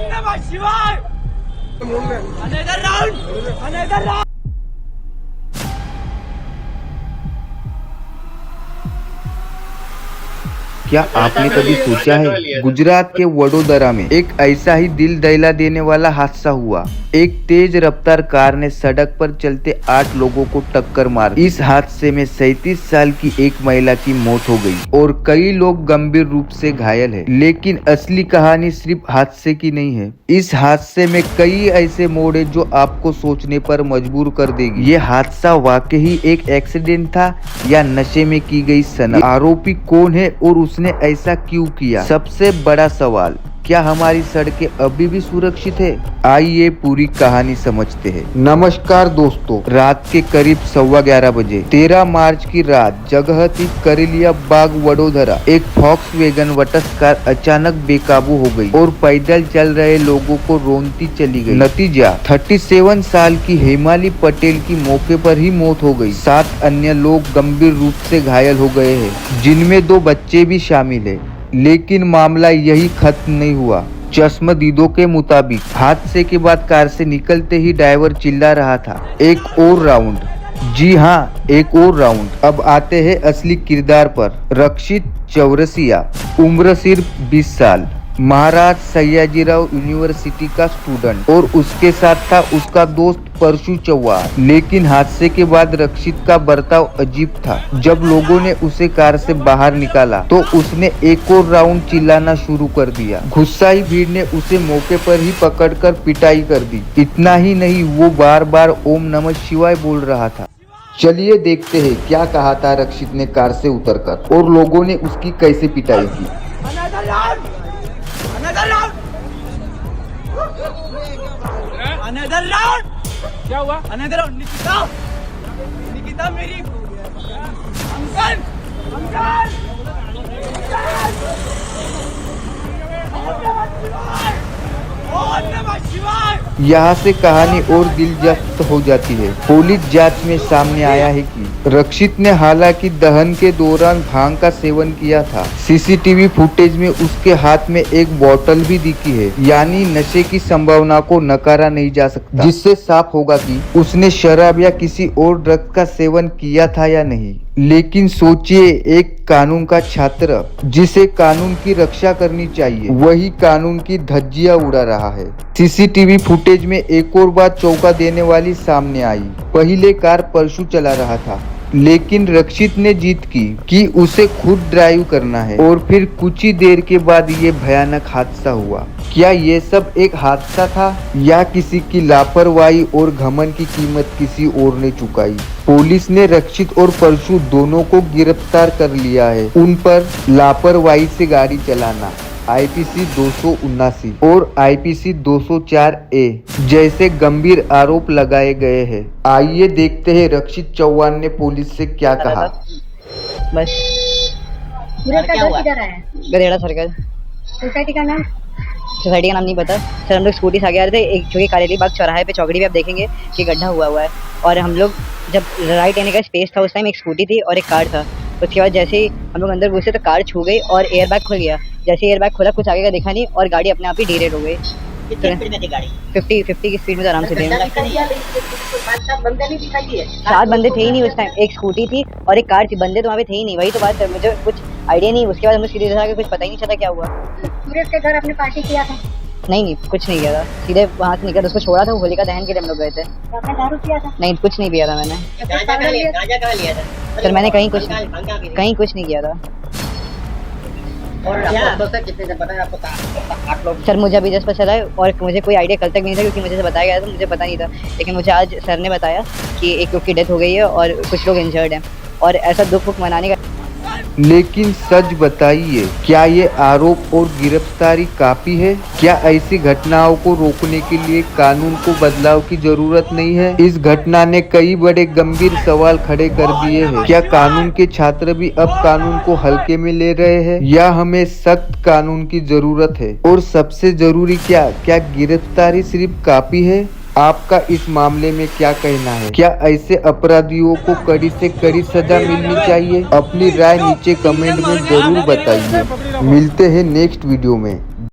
नमः शिवाय। Another round. Another round. क्या आपने कभी सोचा है गुजरात के वडोदरा में एक ऐसा ही दिल दहला देने वाला हादसा हुआ। एक तेज रफ्तार कार ने सड़क पर चलते 8 लोगों को टक्कर मार दी। इस हादसे में 37 साल की एक महिला की मौत हो गई और कई लोग गंभीर रूप से घायल हैं। लेकिन असली कहानी सिर्फ हादसे की नहीं है। इस हादसे में कई ऐसे मोड़ हैं जो आपको सोचने पर मजबूर कर देगी। ये हादसा वाकई एक एक्सीडेंट था या नशे में की गई सनक? आरोपी कौन है और उसने ऐसा क्यों किया? सबसे बड़ा सवाल, क्या हमारी सड़कें अभी भी सुरक्षित है? आइए पूरी कहानी समझते हैं। नमस्कार दोस्तों, रात के करीब 11:15 बजे 13 मार्च की रात जगह थी करेलिया बाग वडोदरा। एक फॉक्सवैगन वटस कार अचानक बेकाबू हो गई और पैदल चल रहे लोगों को रोंदती चली गई। नतीजा 37 साल की हेमाली पटेल की मौके पर ही मौत हो गई। 7 अन्य लोग गंभीर रूप से घायल हो गए हैं, जिनमें 2 बच्चे भी शामिल है। लेकिन मामला यही खत्म नहीं हुआ। चश्मदीदों के मुताबिक हादसे के बाद कार से निकलते ही ड्राइवर चिल्ला रहा था, एक और राउंड। जी हाँ, एक और राउंड। अब आते हैं असली किरदार पर। रक्षित चौरसिया, उम्र सिर्फ 20 साल, महाराज सयाजीराव यूनिवर्सिटी का स्टूडेंट, और उसके साथ था उसका दोस्त परशु चौहान। लेकिन हादसे के बाद रक्षित का बर्ताव अजीब था। जब लोगों ने उसे कार से बाहर निकाला तो उसने एक और राउंड चिल्लाना शुरू कर दिया। गुस्साई भीड़ ने उसे मौके पर ही पकड़कर पिटाई कर दी। इतना ही नहीं, वो बार बार ओम नमः शिवाय बोल रहा था। चलिए देखते हैं क्या कहा था रक्षित ने कार से उतरकर और लोगों ने उसकी कैसे पिटाई की। Another round. Another round. Another round. क्या हुआ? Another round. निकिता, निकिता मेरी अंकल, अंकल, यहाँ से कहानी और दिलचस्प हो जाती है। पुलिस जांच में सामने आया है कि रक्षित ने हालांकि दहन के दौरान भांग का सेवन किया था। सीसीटीवी फुटेज में उसके हाथ में एक बोतल भी दिखी है, यानी नशे की संभावना को नकारा नहीं जा सकता, जिससे साफ होगा कि उसने शराब या किसी और ड्रग्स का सेवन किया था या नहीं। लेकिन सोचिए, एक कानून का छात्र जिसे कानून की रक्षा करनी चाहिए, वही कानून की धज्जियां उड़ा रहा है। सीसीटीवी फुटेज में एक और बात चौंका देने वाली सामने आई। पहले कार परशु चला रहा था, लेकिन रक्षित ने जीत की कि उसे खुद ड्राइव करना है, और फिर कुछ ही देर के बाद ये भयानक हादसा हुआ। क्या ये सब एक हादसा था या किसी की लापरवाही और घमंड की कीमत किसी और ने चुकाई? पुलिस ने रक्षित और परशु दोनों को गिरफ्तार कर लिया है। उन पर लापरवाही से गाड़ी चलाना, IPC 279 और IPC 204A जैसे गंभीर आरोप लगाए गए हैं। आइए देखते हैं रक्षित चौहान ने पुलिस से क्या कहा। बस पूरे का घर किधर है? गधेड़ा सर्कल। सोसाइटी का नाम? सोसाइटी का नाम नहीं पता सर। हम लोग स्कूटी से आगे आ रहे थे, एक जो कि कारेली बाग चौराहे पे चौकड़ी पे आप देखेंगे कि गड्ढा हुआ है, और हम लोग जब राइट आने का स्पेस था उस टाइम एक स्कूटी थी और एक कार था। उसके बाद जैसे ही हम लोग अंदर घुसे तो कार छू गई और एयर बैग खुल गया। जैसे एयर बैग खुला, कुछ आगे का दिखा नहीं और गाड़ी अपने आप ही डीरेल हो गई। कितनी स्पीड में थी गाड़ी? 50 की स्पीड में आराम से थे। 7 बंदे नहीं दिखाई दिए? 7 बंदे थे ही नहीं उस टाइम। एक स्कूटी थी और एक कार थी, बंदे तो वहाँ पे थे ही नहीं। वही तो बात है, मुझे कुछ आइडिया नहीं। उसके बाद हम सीधे देखा कि कुछ पता ही नहीं चला क्या हुआ। सूरज के घर आपने पार्टी किया था? नहीं, कुछ नहीं किया था। सीधे वहाँ से निकल उसको छोड़ा था, होलिका दहन के लिए हम लोग गए थे। तो आपने दारू किया था? नहीं, कुछ नहीं पिया था मैंने। गांजा कहाँ लिया था? सर मैंने कहीं कुछ नहीं किया था। और आपको से कितने से पता है आपको? 8 लोग। सर मुझे अभी जस्ट पता चला है और मुझे कोई आइडिया कल तक नहीं था, क्योंकि मुझे से बताया गया था, मुझे पता नहीं था। लेकिन मुझे आज सर ने बताया कि एक लोग की डेथ हो गई है और कुछ लोग इंजर्ड हैं, और ऐसा दुख मनाने का। लेकिन सच बताइए, क्या ये आरोप और गिरफ्तारी काफी है? क्या ऐसी घटनाओं को रोकने के लिए कानून को बदलाव की जरूरत नहीं है? इस घटना ने कई बड़े गंभीर सवाल खड़े कर दिए हैं। क्या कानून के छात्र भी अब कानून को हल्के में ले रहे हैं, या हमें सख्त कानून की जरूरत है? और सबसे जरूरी, क्या गिरफ्तारी सिर्फ काफी है? आपका इस मामले में क्या कहना है? क्या ऐसे अपराधियों को कड़ी से कड़ी सजा मिलनी चाहिए? अपनी राय नीचे कमेंट में जरूर बताइए। मिलते हैं नेक्स्ट वीडियो में।